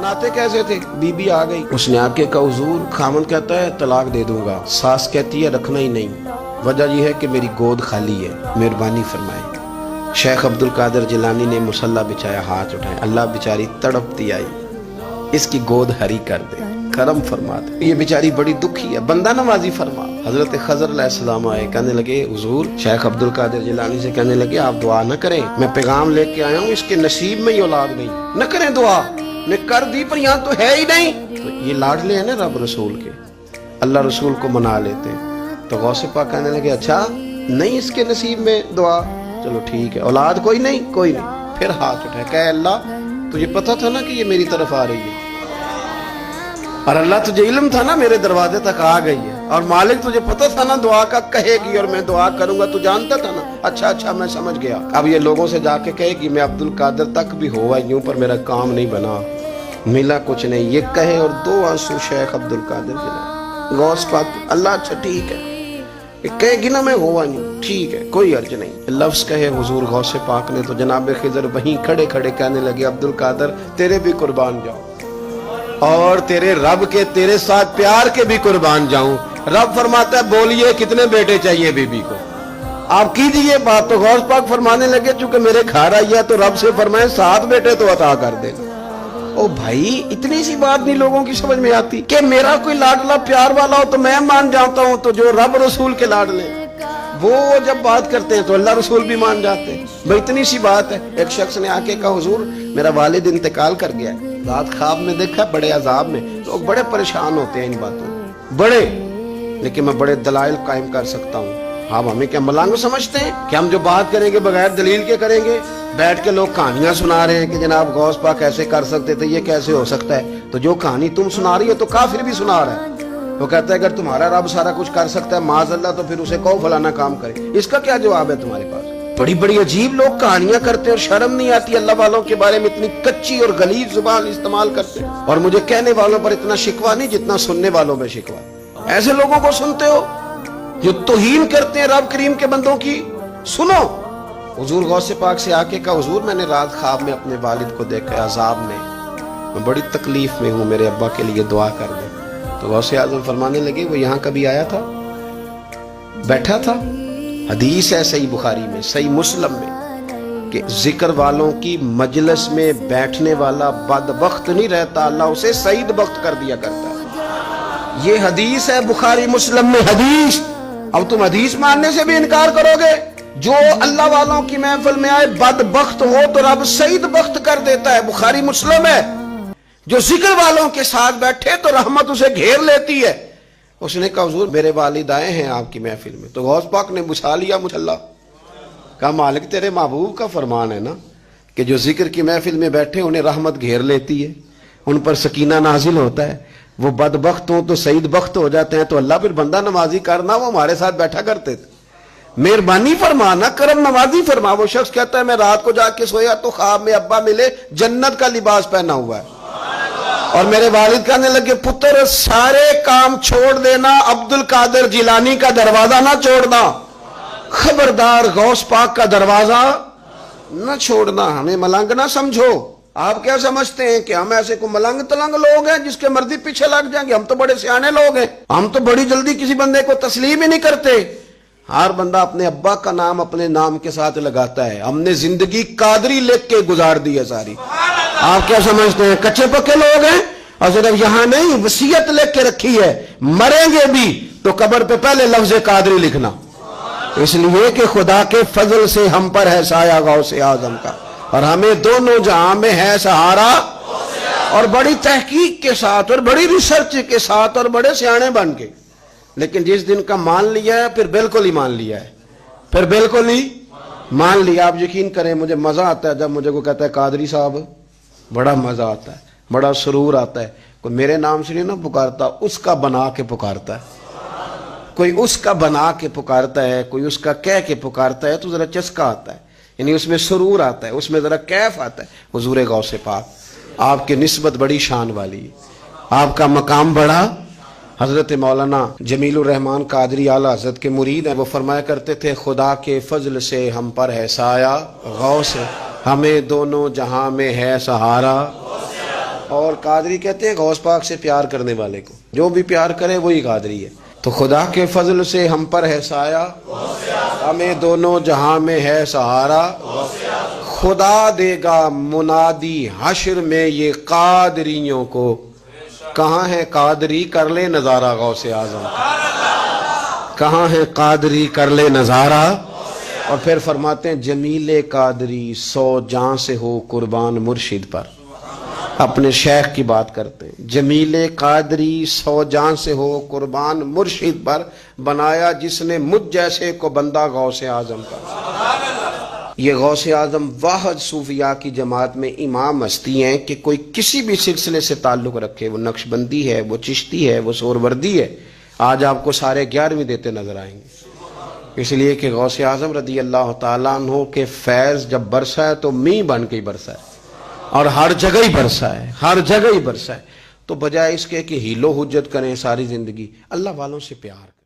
मनाते कैसे थे? बीबी आ गई, उसने आके कहा हुजूर, खामन कहता है तलाक दे दूंगा, सास कहती है रखना ही नहीं, वजह यह है कि मेरी गोद खाली है, मेहरबानी फरमाए। शेख अब्दुल कादिर जिलानी ने मुसल्ला बिछाया, हाथ उठाए, अल्लाह बेचारी तड़पती आई, इसकी गोद हरी कर दे, करम फरमा दे, ये बेचारी बड़ी दुखी है, बंदा नवाजी फरमा। हजरत खजर अलैहिस्सलाम आए, कहने लगे हुजूर, शेख अब्दुल कादिर जिलानी से कहने लगे आप दुआ न करें, मैं पैगाम लेके आया हूँ, इसके नसीब में ही औलाद नहीं, न करें दुआ, ने कर दी पर यहाँ तो है ही नहीं। तो ये लाडले हैं ना रब रसूल के, अल्लाह रसूल को मना लेते हैं। तो गौसे पाक कहने लगे अच्छा नहीं इसके नसीब में दुआ, चलो ठीक है, औलाद कोई नहीं, कोई नहीं। फिर हाथ उठाए, कहे अल्लाह तुझे पता था ना कि ये मेरी तरफ आ रही है, और अल्लाह तुझे इल्म था ना मेरे दरवाजे तक आ गई है, और मालिक तुझे पता था ना दुआ का कहेगी और मैं दुआ करूंगा, तू जानता था ना। अच्छा मैं समझ गया। अब ये लोगों से जाके कहेगी मैं अब्दुल कादिर तक भी हुआ यूं पर मेरा काम नहीं बना, मिला कुछ नहीं, ये कहे और दो आंसू शेख अब्दुल कादिर जिलानी। गौस पाक अल्लाह अच्छा ठीक है, कहेगी ना मैं हुआ नहीं, ठीक है कोई अर्ज नहीं। लफ्ज कहे हुजूर गौसे पाक ने तो जनाब खिजर वहीं खड़े खड़े कहने लगे अब्दुल कादिर तेरे भी कुर्बान जाओ और तेरे रब के तेरे साथ प्यार के भी कुर्बान जाऊं। रब फरमाता है बोलिए कितने बेटे चाहिए बीबी को, आप कीजिए बात। तो गौस पाक फरमाने लगे चूंकि मेरे घर आई है तो रब से फरमाए 7 बेटे तो अता कर देना। ओ भाई इतनी सी बात नहीं लोगों की समझ में आती कि मेरा कोई लाडला प्यार वाला हो तो मैं मान जाता हूँ, तो जो रब रसूल के लाडले वो जब बात करते हैं तो अल्लाह रसूल भी मान जाते हैं। भाई इतनी सी बात है। एक शख्स ने आके कहा हुजूर मेरा वालिद इंतकाल कर गया, रात ख्वाब में देखा बड़े अजाब में। लोग बड़े परेशान होते हैं इन बातों बड़े, लेकिन मैं बड़े दलाइल कायम कर सकता हूँ। आप हमें क्या मलांग समझते हैं कि हम जो बात करेंगे बगैर दलील के करेंगे? बैठ के लोग कहानियां सुना रहे हैं कि जनाब गौस पाक ऐसे कर सकते थे, ये कैसे हो सकता है। तो जो कहानी तुम सुना रही हो तो काफिर भी सुना रहा है। वो कहता है अगर तुम्हारा रब सारा कुछ कर सकता है माज़अल्लाह तो फिर उसे कहो फलाना काम करे। इसका क्या जवाब है तुम्हारे पास? बड़ी बड़ी अजीब लोग कहानियां करते हैं और शर्म नहीं आती अल्लाह वालों के बारे में, इतनी कच्ची और गलीज जुबान इस्तेमाल करते हैं। और मुझे कहने वालों पर इतना शिकवा नहीं जितना सुनने वालों में शिकवा। ऐसे लोगों को सुनते हो जो तौहीन करते हैं रब करीम के बंदों की। सुनो हुजूर गौसे पाक से आके कहा हुजूर मैंने रात ख्वाब में अपने वालिद को देखा अजाब में, मैं बड़ी तकलीफ में हूँ, मेरे अब्बा के लिए दुआ कर दे। तो गौसे आजम फरमाने लगे वो यहाँ कभी आया था, बैठा था। हदीस है सही बुखारी में सही मुस्लिम में कि जिक्र वालों की मजलिस में बैठने वाला बदबख्त नहीं रहता, अल्लाह उसे सईद बख्त कर दिया करता है। ये हदीस है बुखारी मुस्लिम में हदीस। अब तुम हदीस मानने से भी इनकार करोगे? जो अल्लाह वालों की महफिल में आए बदबख्त हो तो रब सईद बख्त कर देता है, बुखारी मुस्लिम है। जो जिक्र वालों के साथ बैठे तो रहमत उसे घेर लेती है। उसने कहा हुजूर मेरे वालिद आए हैं आपकी महफिल में। तो गौस पाक ने बुझा लिया मुसल्ला, कहा मालिक तेरे महबूब का फरमान है ना कि जो जिक्र की महफिल में बैठे उन्हें रहमत घेर लेती है, उन पर सकीना नाजिल होता है। वो बदबख्त हो तो सईद बख्त हो जाते हैं। तो अल्लाह फिर बंदा नमाजी करना, वो हमारे साथ बैठा करते थे, मेहरबानी फरमाना, करम नवाजी फरमा। वो शख्स कहता है मैं रात को जाके सोया तो ख्वाब में अब्बा मिले जन्नत का लिबास पहना हुआ है, और मेरे वालिद कहने लगे पुत्र सारे काम छोड़ देना, अब्दुल कादिर जिलानी का दरवाजा ना छोड़ना, खबरदार गौस पाक का दरवाजा न छोड़ना, हमें मलंग ना समझो। आप क्या समझते हैं कि हम ऐसे को मलंग तलंग लोग हैं जिसके मर्जी पीछे लग जाएंगे? हम तो बड़े सियाने लोग हैं, हम तो बड़ी जल्दी किसी बंदे को तस्लीम ही नहीं करते। हर बंदा अपने अब्बा का नाम अपने नाम के साथ लगाता है। हमने जिंदगी कादरी लिख के गुजार दी है सारी। आप क्या समझते हैं कच्चे पक्के लोग हैं? और सिर्फ यहाँ नहीं वसीयत लिख के रखी है, मरेंगे भी तो कब्र पे पहले लफ्ज कादरी लिखना, इसलिए कि खुदा के फजल से हम पर है साया गौसे आजम का, और हमें दोनों जहां में है सहारा। और बड़ी तहकीक के साथ और बड़ी रिसर्च के साथ और बड़े सियाने बन के, लेकिन जिस दिन का मान लिया है फिर बिल्कुल ही मान लिया है, फिर बिल्कुल ही मान लिया। आप यकीन करें मुझे मजा आता है जब मुझे को कहता है कादरी साहब, बड़ा मजा आता है, बड़ा सुरूर आता है। कोई मेरे नाम से नहीं ना पुकारता, उसका बना के पुकारता है, कोई उसका बना के पुकारता है, कोई उसका कह के पुकारता है, तो जरा चस्का आता है, यानी उसमें सुरूर आता है, उसमें जरा कैफ आता है। हुजूर गौसे पाक आपकी निस्बत बड़ी शान वाली है, आपका मकाम बड़ा। हजरत मौलाना जमीलुर रहमान कादरी आला हजरत के मुरीद हैं, वो फरमाया करते थे खुदा के फजल से हम पर है साया गौस, हमें दोनों जहां में है सहारा। اور قادری کہتے ہیں غوث پاک سے پیار کرنے والے کو، جو بھی پیار کرے وہی قادری ہے۔ تو خدا کے فضل سے ہم پر ہے سایہ، ہمیں دونوں جہاں میں ہے سہارا، خدا دے گا منادی حشر میں یہ قادریوں کو، کہاں ہے قادری کر لے نظارہ غوث اعظم، کہاں ہے قادری کر لے نظارہ۔ اور پھر فرماتے ہیں جمیل قادری 100 جاں سے ہو قربان مرشد پر، اپنے شیخ کی بات کرتے ہیں، جمیل قادری 100 جاں سے ہو قربان مرشد پر، بنایا جس نے مجھ جیسے کو بندہ غوث اعظم کا۔ یہ غوث اعظم واحد صوفیاء کی جماعت میں امام ہستی ہیں کہ کوئی کسی بھی سلسلے سے تعلق رکھے، وہ نقشبندی ہے، وہ چشتی ہے، وہ سہروردی ہے، آج آپ کو سارے 11ویں دیتے نظر آئیں گے۔ اس لیے کہ غوث اعظم رضی اللہ تعالیٰ عنہ کے فیض جب برسا ہے تو می بن کے ہی برسا ہے، اور ہر جگہ ہی برسا ہے، ہر جگہ ہی برسا ہے۔ تو بجائے اس کے کہ ہیلو حجت کریں ساری زندگی، اللہ والوں سے پیار کریں۔